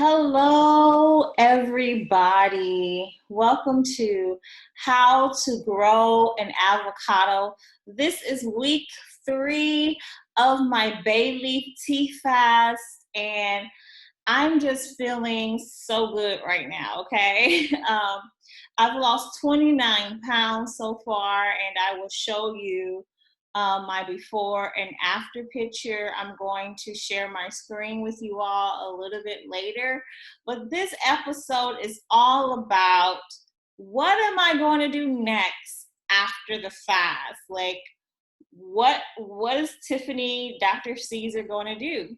Hello, everybody. Welcome to How to Grow an Avocado. This is week 3 of my bay leaf tea fast, and I'm just feeling so good right now, okay? I've lost 29 pounds so far, and I will show you my before and after picture. I'm going to share my screen with you all a little bit later. But this episode is all about what am I going to do next after the fast? Like, what is Tiffany, Dr. Caesar going to do?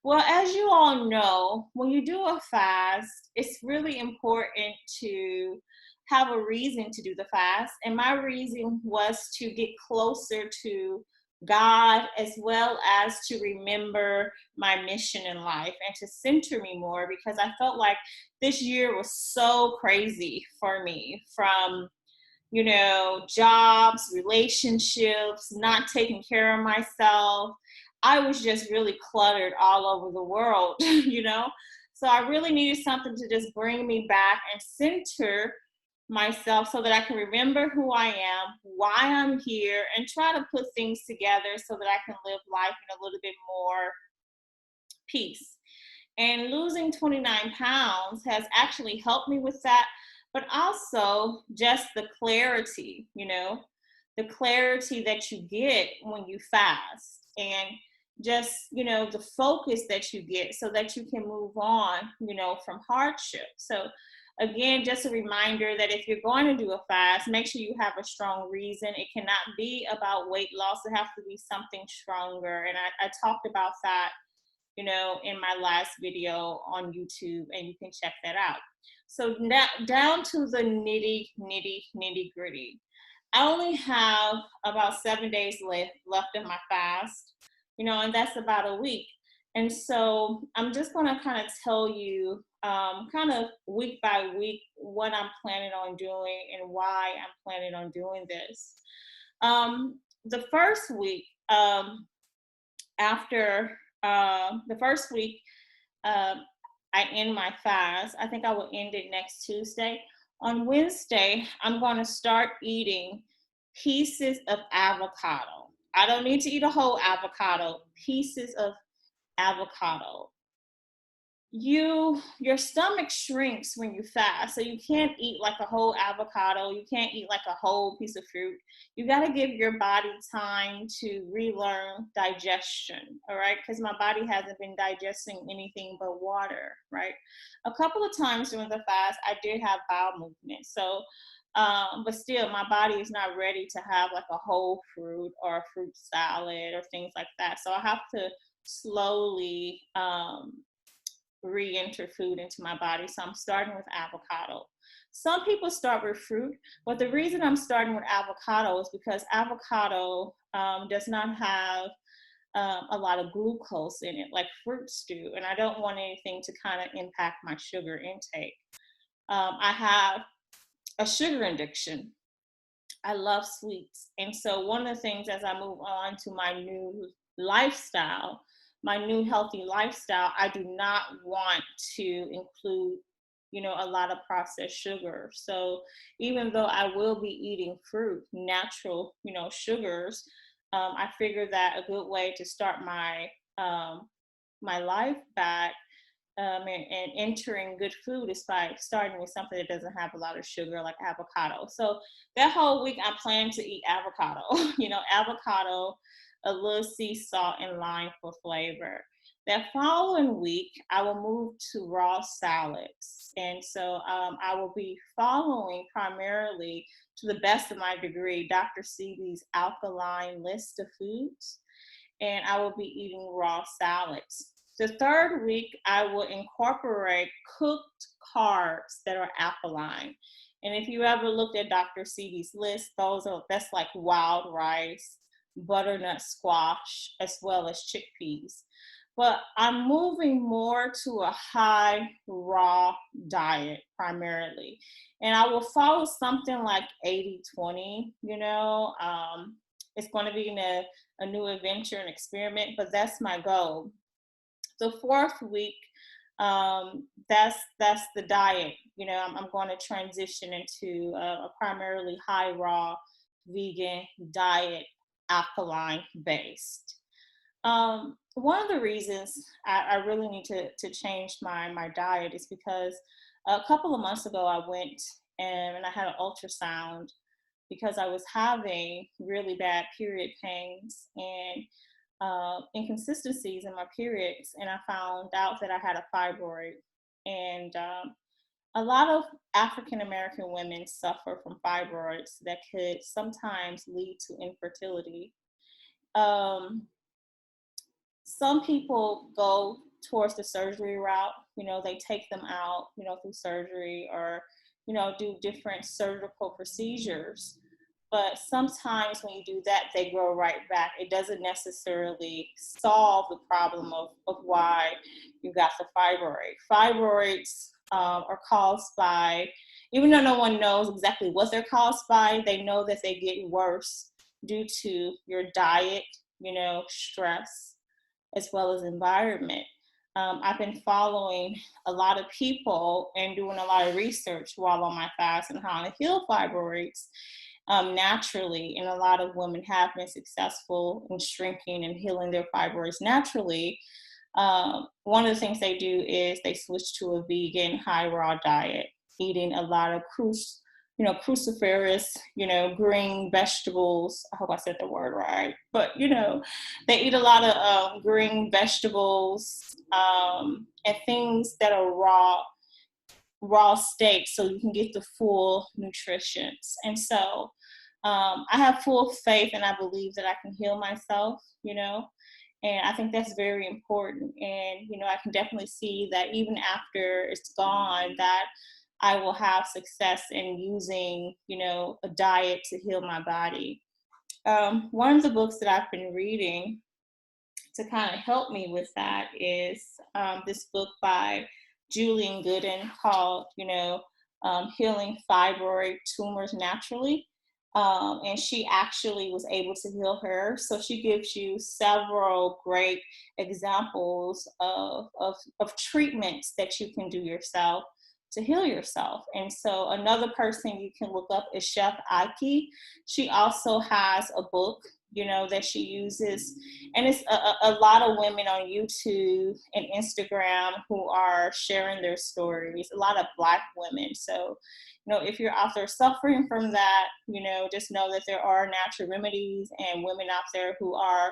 Well, as you all know, when you do a fast, it's really important to have a reason to do the fast. And my reason was to get closer to God, as well as to remember my mission in life and to center me more, because I felt like this year was so crazy for me, from jobs, relationships, not taking care of myself. I was just really cluttered all over the world, So I really needed something to just bring me back and center myself so that I can remember who I am, why I'm here, and try to put things together so that I can live life in a little bit more peace. And losing 29 pounds has actually helped me with that, but also just the clarity, the clarity that you get when you fast, and just, the focus that you get so that you can move on, from hardship. So again, just a reminder that if you're going to do a fast, make sure you have a strong reason. It cannot be about weight loss. It has to be something stronger. And I talked about that in my last video on YouTube, and you can check that out. So now down to the nitty gritty. I only have about 7 days left in my fast, and that's about a week. And so I'm just going to kind of tell you kind of week by week what I'm planning on doing and why I'm planning on doing this. The first week, after the first week, I end my fast. I think I will end it next Tuesday. On Wednesday, I'm going to start eating pieces of avocado. I don't need to eat a whole avocado, pieces of avocado. Your stomach shrinks when you fast, so you can't eat like a whole avocado, you can't eat like a whole piece of fruit. You got to give your body time to relearn digestion, all right? Because my body hasn't been digesting anything but water, right? A couple of times during the fast I did have bowel movement, so but still my body is not ready to have like a whole fruit or a fruit salad or things like that. So I have to slowly re-enter food into my body. So I'm starting with avocado. Some people start with fruit, but the reason I'm starting with avocado is because avocado does not have a lot of glucose in it like fruits do, and I don't want anything to kind of impact my sugar intake. I have a sugar addiction. I love sweets, and so one of the things as I move on to my new lifestyle, my new healthy lifestyle, I do not want to include, a lot of processed sugar. So even though I will be eating fruit, natural, sugars, I figure that a good way to start my life back, and entering good food is by starting with something that doesn't have a lot of sugar, like avocado. So that whole week I plan to eat avocado, avocado, a little sea salt and lime for flavor. That following week, I will move to raw salads. And so I will be following primarily, to the best of my degree, Dr. Sebi's alkaline list of foods, and I will be eating raw salads. The third week, I will incorporate cooked carbs that are alkaline. And if you ever looked at Dr. Sebi's list, that's like wild rice, butternut squash, as well as chickpeas. But I'm moving more to a high raw diet primarily. And I will follow something like 80-20, it's going to be a new adventure and experiment, but that's my goal. The fourth week, That's the diet. You know, I'm going to transition into a primarily high raw vegan diet, alkaline based. One of the reasons I really need to change my diet is because a couple of months ago I went and I had an ultrasound because I was having really bad period pains and inconsistencies in my periods, and I found out that I had a fibroid. And a lot of African American women suffer from fibroids that could sometimes lead to infertility. Um, some people go towards the surgery route. You know, they take them out, you know, through surgery or, you know, do different surgical procedures. But sometimes when you do that, they grow right back. It doesn't necessarily solve the problem of why you got the fibroid. Fibroids are caused by, even though no one knows exactly what they're caused by, they know that they get worse due to your diet, you know, stress, as well as environment. I've been following a lot of people and doing a lot of research while on my fast and how to heal fibroids naturally. And a lot of women have been successful in shrinking and healing their fibroids naturally. One of the things they do is they switch to a vegan high raw diet, eating a lot of cruciferous, you know, green vegetables. I hope I said the word right, but you know, they eat a lot of green vegetables and things that are raw state so you can get the full nutritions. And so I have full faith and I believe that I can heal myself, you know, and I think that's very important. And, you know, I can definitely see that even after it's gone, that I will have success in using, you know, a diet to heal my body. One of the books that I've been reading to kind of help me with that is this book by Julian Gooden called, you know, Healing Fibroid Tumors Naturally. And she actually was able to heal her. So she gives you several great examples of treatments that you can do yourself to heal yourself. And so another person you can look up is Chef Aiki. She also has a book, you know, that she uses. And it's a lot of women on YouTube and Instagram who are sharing their stories, a lot of Black women. So, you know, if you're out there suffering from that, you know, just know that there are natural remedies and women out there who are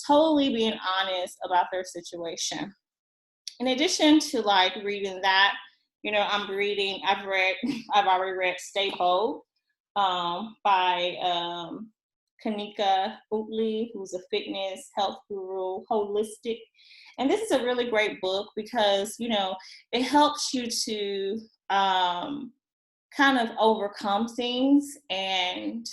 totally being honest about their situation. In addition to like reading that, you know, I've already read Stay Bold by Kanika Utley, who's a fitness health guru, holistic. And this is a really great book because, you know, it helps you to kind of overcome things. And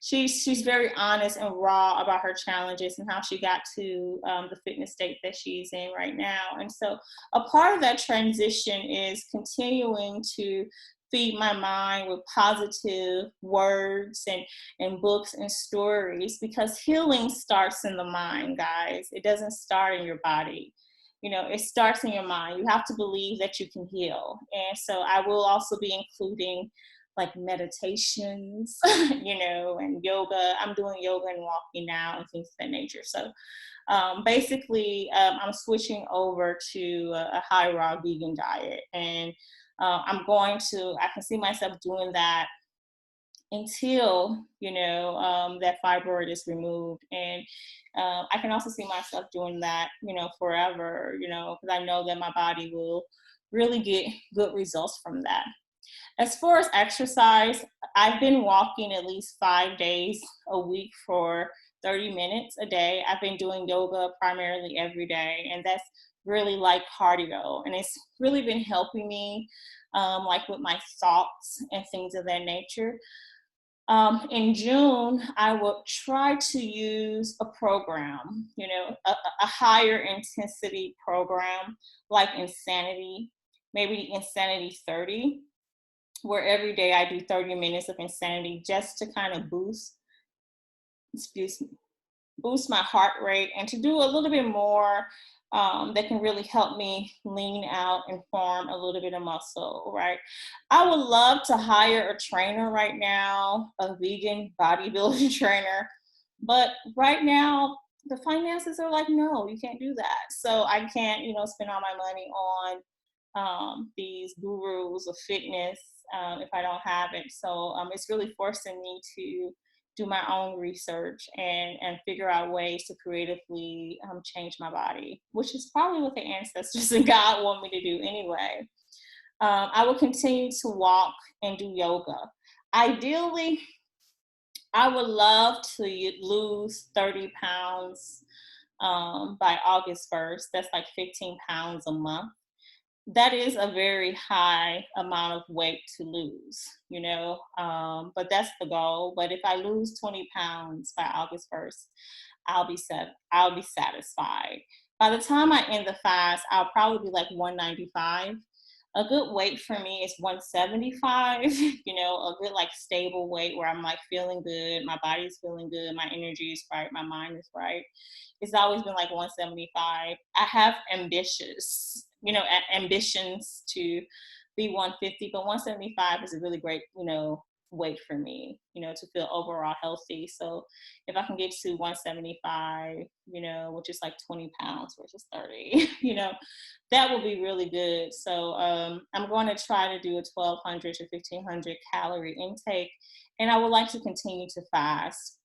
she's very honest and raw about her challenges and how she got to the fitness state that she's in right now. And so a part of that transition is continuing to feed my mind with positive words and books and stories, because healing starts in the mind, guys. It doesn't start in your body. You know, it starts in your mind. You have to believe that you can heal. And so I will also be including like meditations, you know, and yoga. I'm doing yoga and walking now and things of that nature. So basically, I'm switching over to a high raw vegan diet. And I can see myself doing that until, you know, that fibroid is removed. And I can also see myself doing that, you know, forever, you know, because I know that my body will really get good results from that. As far as exercise, I've been walking at least 5 days a week for 30 minutes a day. I've been doing yoga primarily every day, and that's really like cardio. And it's really been helping me like with my thoughts and things of that nature. In June, I will try to use a program, you know, a higher intensity program like Insanity, maybe Insanity 30, where every day I do 30 minutes of Insanity just to kind of excuse me, boost my heart rate and to do a little bit more that can really help me lean out and form a little bit of muscle, right? I would love to hire a trainer right now, a vegan bodybuilding trainer, but right now the finances are like, no, you can't do that. So I can't, spend all my money on these gurus of fitness if I don't have it. So it's really forcing me to do my own research and figure out ways to creatively change my body, which is probably what the ancestors and God want me to do anyway. I will continue to walk and do yoga. Ideally, I would love to lose 30 pounds by August 1st. That's like 15 pounds a month. That is a very high amount of weight to lose, but that's the goal. But if I lose 20 pounds by August 1st, I'll be satisfied. By the time I end the fast, I'll probably be like 195. A good weight for me is 175, a good like stable weight where I'm like feeling good, my body's feeling good, my energy is right, my mind is right. It's always been like 175. I have ambitions to be 150, but 175 is a really great, weight for me, to feel overall healthy. So if I can get to 175, which is like 20 pounds versus 30, that will be really good. So I'm going to try to do a 1,200 to 1,500 calorie intake, and I would like to continue to fast.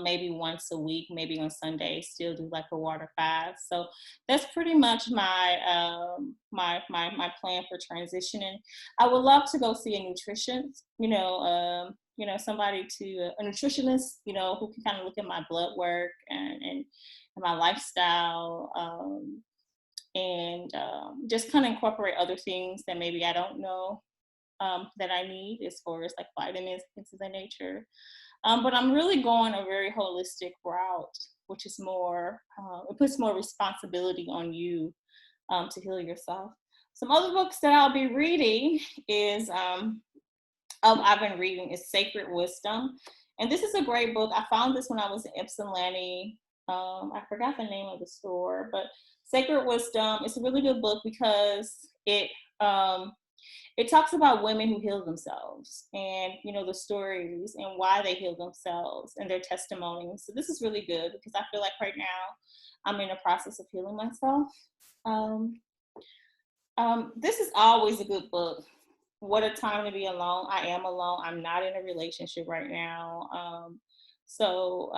Maybe once a week, maybe on Sunday, still do like a water fast. So that's pretty much my my plan for transitioning. I would love to go see a nutritionist, somebody a nutritionist, who can kind of look at my blood work and my lifestyle, and just kind of incorporate other things that maybe I don't know that I need as far as like vitamins, things of that nature. But I'm really going a very holistic route, which is more, it puts more responsibility on you to heal yourself. Some other books that I'll be reading is, I've been reading is Sacred Wisdom. And this is a great book. I found this when I was in Ypsilanti. I forgot the name of the store, but Sacred Wisdom, it's a really good book because it talks about women who heal themselves and, the stories and why they heal themselves and their testimonies. So this is really good because I feel like right now I'm in a process of healing myself. This is always a good book. What a Time to Be Alone. I am alone. I'm not in a relationship right now. So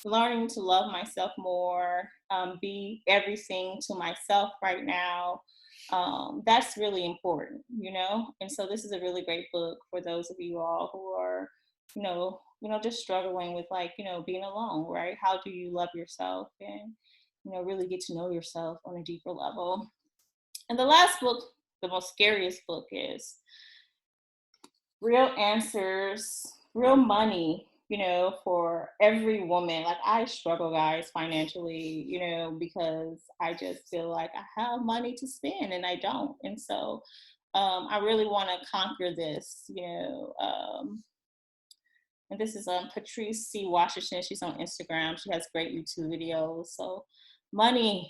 learning to love myself more, be everything to myself right now. That's really important, and so this is a really great book for those of you all who are, just struggling with like, being alone, right? How do you love yourself and, really get to know yourself on a deeper level? And the last book, the most scariest book, is Real Answers, Real Money, for every woman. Like I struggle, guys, financially, because I just feel like I have money to spend and I don't. And so I really want to conquer this, and this is Patrice C. Washington. She's on Instagram. She has great YouTube videos. So money,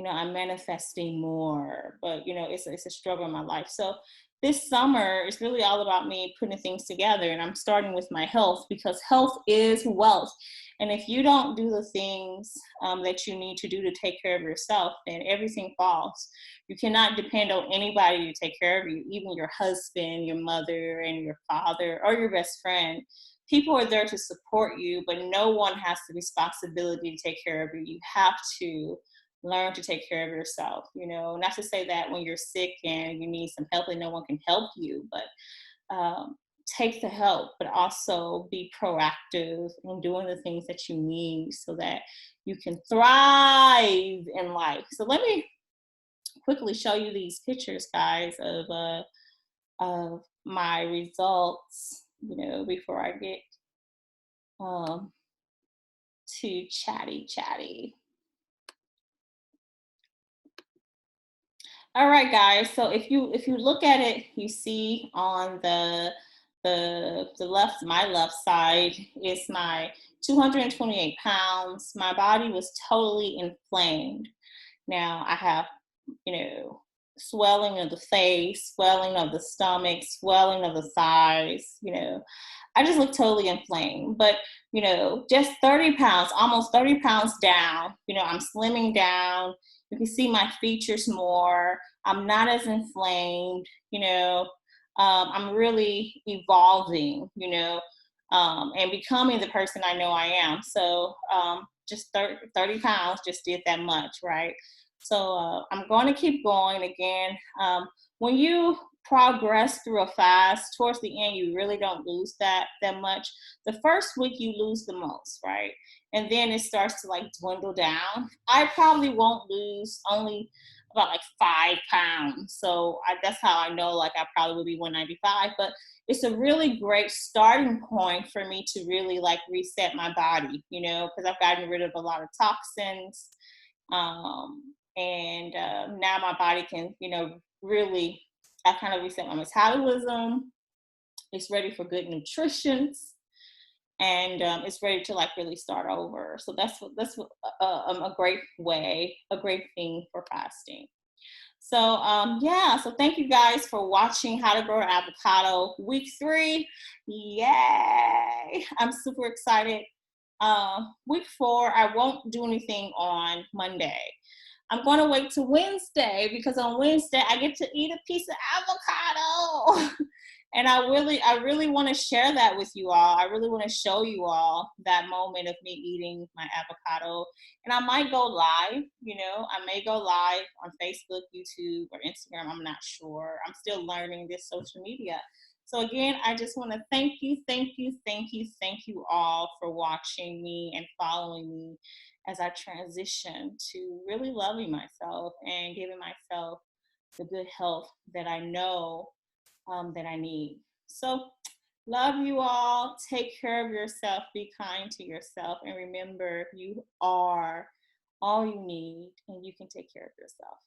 I'm manifesting more, but it's a struggle in my life. So this summer is really all about me putting things together, and I'm starting with my health because health is wealth. And if you don't do the things that you need to do to take care of yourself, then everything falls. You cannot depend on anybody to take care of you, even your husband, your mother, and your father, or your best friend. People are there to support you, but no one has the responsibility to take care of you. You have to learn to take care of yourself, not to say that when you're sick and you need some help and no one can help you, but take the help, but also be proactive in doing the things that you need so that you can thrive in life. So let me quickly show you these pictures, guys, of my results, before I get too chatty. All right, guys. So if you look at it, you see on the left, my left side is my 228 pounds. My body was totally inflamed. Now I have, you know, swelling of the face, swelling of the stomach, swelling of the thighs, you know. I just look totally inflamed. But, you know, just 30 pounds, almost 30 pounds down, you know, I'm slimming down. You can see my features more. I'm not as inflamed, you know. I'm really evolving, you know, and becoming the person I know I am. So just 30 pounds just did that much, right? So I'm going to keep going again. When you progress through a fast, towards the end, you really don't lose that much. The first week you lose the most, right? And then it starts to like dwindle down. I probably won't lose, only about like 5 pounds. So that's how I know like I probably will be 195. But it's a really great starting point for me to really like reset my body, you know, because I've gotten rid of a lot of toxins. And now my body can, you know, really, I kind of reset my metabolism. It's ready for good nutrition, and it's ready to like really start over. So that's a great way, a great thing for fasting. So yeah, so thank you guys for watching How to Grow an Avocado week 3. Yay! I'm super excited. Week 4, I won't do anything on Monday. I'm going to wait till Wednesday because on Wednesday I get to eat a piece of avocado. And I really want to share that with you all. I really want to show you all that moment of me eating my avocado. And I might go live, you know, I may go live on Facebook, YouTube, or Instagram. I'm not sure. I'm still learning this social media. So again, I just want to thank you, thank you, thank you, thank you all for watching me and following me as I transition to really loving myself and giving myself the good health that I know that I need. So, love you all. Take care of yourself. Be kind to yourself. And remember, you are all you need, and you can take care of yourself.